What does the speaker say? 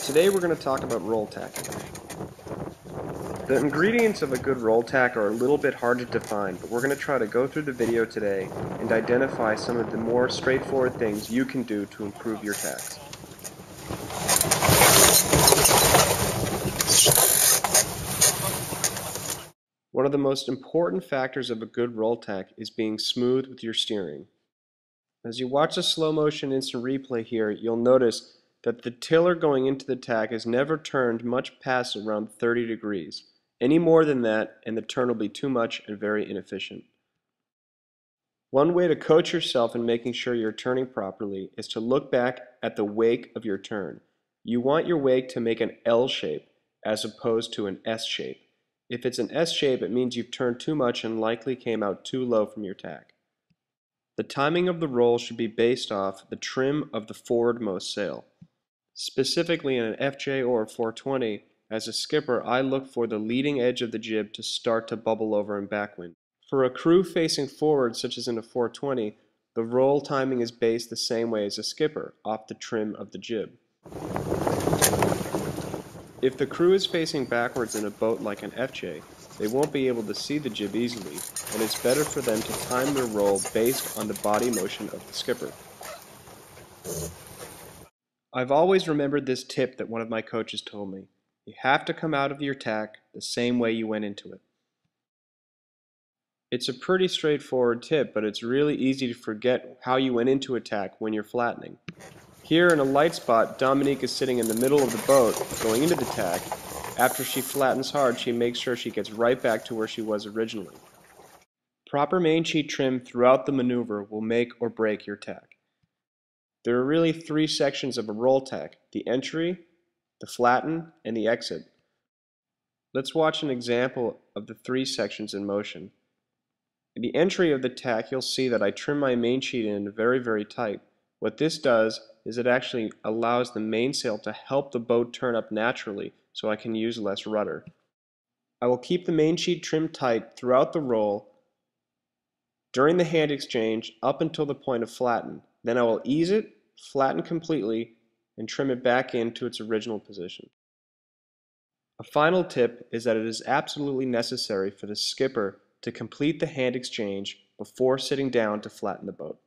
Today we're going to talk about roll tacking. The ingredients of a good roll tack are a little bit hard to define, but we're going to try to go through the video today and identify some of the more straightforward things you can do to improve your tacks. One of the most important factors of a good roll tack is being smooth with your steering. As you watch a slow motion instant replay here, you'll notice that the tiller going into the tack is never turned much past around 30 degrees. Any more than that and the turn will be too much and very inefficient. One way to coach yourself in making sure you're turning properly is to look back at the wake of your turn. You want your wake to make an L shape as opposed to an S shape. If it's an S shape, it means you've turned too much and likely came out too low from your tack. The timing of the roll should be based off the trim of the forwardmost sail. Specifically in an FJ or a 420, as a skipper, I look for the leading edge of the jib to start to bubble over in backwind. For a crew facing forward, such as in a 420, the roll timing is based the same way as a skipper, off the trim of the jib. If the crew is facing backwards in a boat like an FJ, they won't be able to see the jib easily, and it's better for them to time their roll based on the body motion of the skipper. I've always remembered this tip that one of my coaches told me. You have to come out of your tack the same way you went into it. It's a pretty straightforward tip, but it's really easy to forget how you went into a tack when you're flattening. Here in a light spot, Dominique is sitting in the middle of the boat, going into the tack. After she flattens hard, she makes sure she gets right back to where she was originally. Proper main sheet trim throughout the maneuver will make or break your tack. There are really three sections of a roll tack: the entry, the flatten, and the exit. Let's watch an example of the three sections in motion. In the entry of the tack, you'll see that I trim my main sheet in very tight. What this does is it actually allows the mainsail to help the boat turn up naturally so I can use less rudder. I will keep the main sheet trimmed tight throughout the roll during the hand exchange up until the point of flatten. Then I will ease it, flatten completely, and trim it back into its original position. A final tip is that it is absolutely necessary for the skipper to complete the hand exchange before sitting down to flatten the boat.